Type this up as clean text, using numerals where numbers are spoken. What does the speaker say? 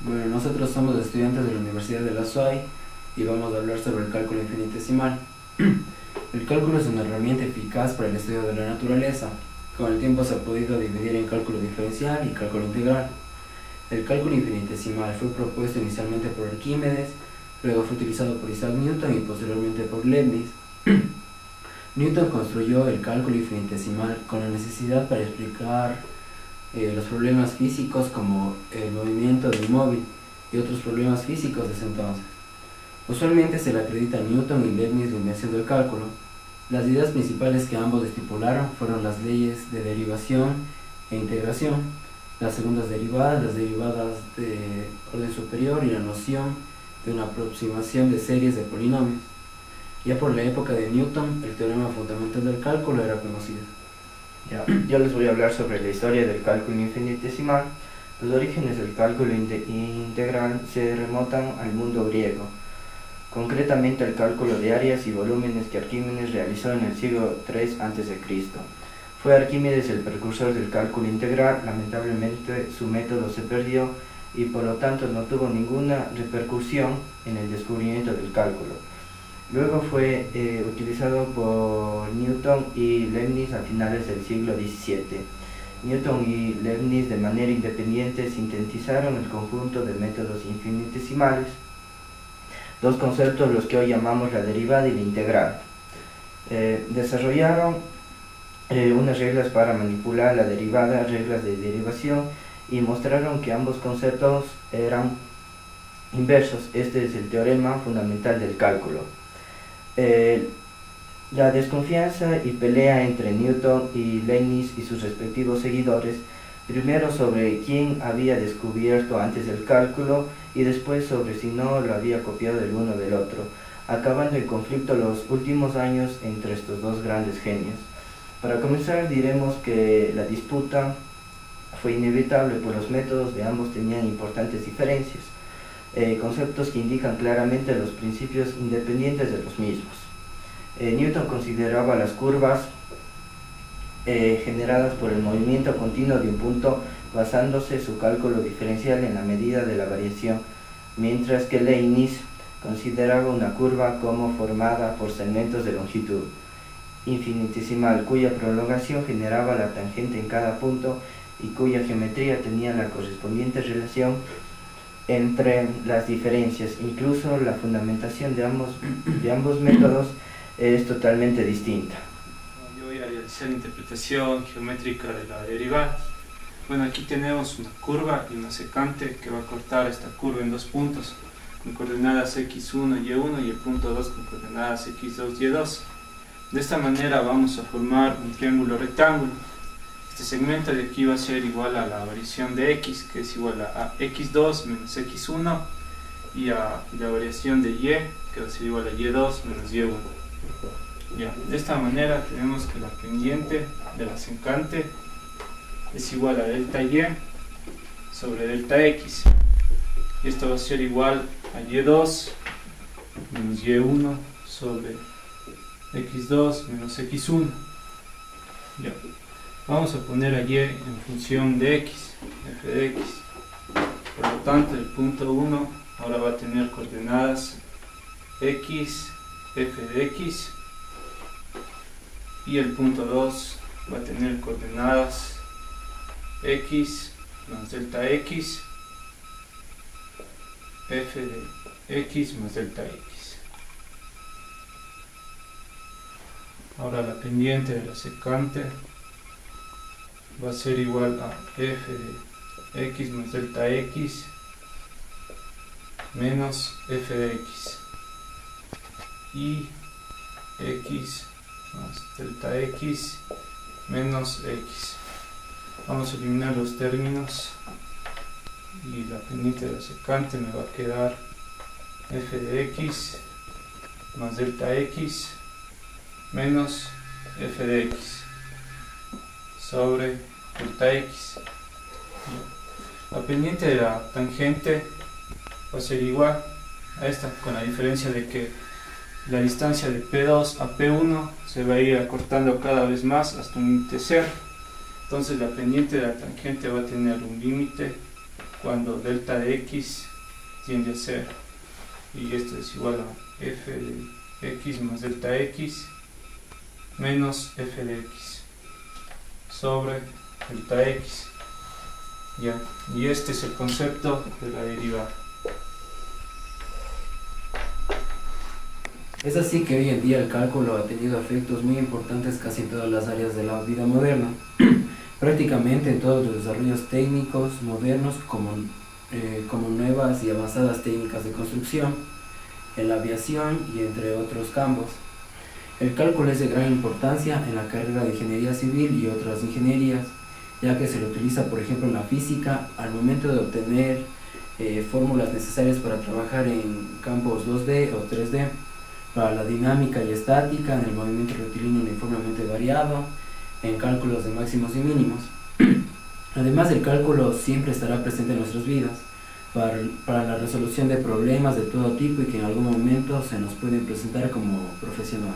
Bueno, nosotros somos estudiantes de la Universidad de la SUAY y vamos a hablar sobre el cálculo infinitesimal. El cálculo es una herramienta eficaz para el estudio de la naturaleza. Con el tiempo se ha podido dividir en cálculo diferencial y cálculo integral. El cálculo infinitesimal fue propuesto inicialmente por Arquímedes, luego fue utilizado por Isaac Newton y posteriormente por Leibniz. Newton construyó el cálculo infinitesimal con la necesidad para explicar los problemas físicos como el movimiento del móvil y otros problemas físicos de ese entonces. Usualmente se le acredita a Newton y Leibniz la invención del cálculo. Las ideas principales que ambos estipularon fueron las leyes de derivación e integración, las segundas derivadas, las derivadas de orden superior y la noción de una aproximación de series de polinomios. Ya por la época de Newton, el teorema fundamental del cálculo era conocido. Yo les voy a hablar sobre la historia del cálculo infinitesimal. Los orígenes del cálculo integral se remontan al mundo griego, concretamente al cálculo de áreas y volúmenes que Arquímedes realizó en el siglo III a.C. Fue Arquímedes el precursor del cálculo integral. Lamentablemente su método se perdió y por lo tanto no tuvo ninguna repercusión en el descubrimiento del cálculo. Luego fue utilizado por Newton y Leibniz a finales del siglo XVII. Newton y Leibniz de manera independiente sintetizaron el conjunto de métodos infinitesimales, dos conceptos los que hoy llamamos la derivada y la integral. Desarrollaron unas reglas para manipular la derivada, reglas de derivación, y mostraron que ambos conceptos eran inversos. Este es el teorema fundamental del cálculo. La desconfianza y pelea entre Newton y Leibniz y sus respectivos seguidores, primero sobre quién había descubierto antes el cálculo y después sobre si no lo había copiado el uno del otro, acabando en conflicto los últimos años entre estos dos grandes genios. Para comenzar diremos que la disputa fue inevitable, pues los métodos de ambos tenían importantes diferencias, conceptos que indican claramente los principios independientes de los mismos. Newton consideraba las curvas generadas por el movimiento continuo de un punto basándose su cálculo diferencial en la medida de la variación, mientras que Leibniz consideraba una curva como formada por segmentos de longitud infinitesimal, cuya prolongación generaba la tangente en cada punto y cuya geometría tenía la correspondiente relación entre las diferencias. Incluso la fundamentación de ambos métodos es totalmente distinta. Yo voy a realizar la interpretación geométrica de la derivada. Bueno, aquí tenemos una curva y una secante que va a cortar esta curva en dos puntos con coordenadas x1 y y1 y el punto 2 con coordenadas x2 y y2. De esta manera vamos a formar un triángulo rectángulo. Este segmento de aquí va a ser igual a la variación de x, que es igual a x2 menos x1, y a la variación de y, que va a ser igual a y2 menos y1. De esta manera tenemos que la pendiente de la secante es igual a delta y sobre delta x, y esto va a ser igual a y2 menos y1 sobre x2 menos x1. Vamos a poner a y en función de x, f de x. Por lo tanto, el punto 1 ahora va a tener coordenadas x, f de x, y el punto 2 va a tener coordenadas x más delta x, f de x más delta x. Ahora la pendiente de la secante va a ser igual a f de x más delta x menos f de x, y x más delta x menos x. Vamos a eliminar los términos y la pendiente de la secante me va a quedar f de x más delta x menos f de x sobre delta x. La pendiente de la tangente va a ser igual a esta, con la diferencia de que la distancia de P2 a P1 se va a ir acortando cada vez más hasta un límite cero. Entonces la pendiente de la tangente va a tener un límite cuando delta x tiende a 0, y esto es igual a f de x más delta x menos f de x sobre delta x. Ya, y este es el concepto de la derivada. Es así que hoy en día el cálculo ha tenido efectos muy importantes casi en todas las áreas de la vida moderna, prácticamente en todos los desarrollos técnicos modernos como nuevas y avanzadas técnicas de construcción, en la aviación y entre otros campos. El cálculo es de gran importancia en la carrera de ingeniería civil y otras ingenierías, ya que se lo utiliza por ejemplo en la física al momento de obtener fórmulas necesarias para trabajar en campos 2D o 3D, para la dinámica y estática, en el movimiento rectilíneo uniformemente variado, en cálculos de máximos y mínimos. Además, el cálculo siempre estará presente en nuestras vidas para la resolución de problemas de todo tipo y que en algún momento se nos pueden presentar como profesionales.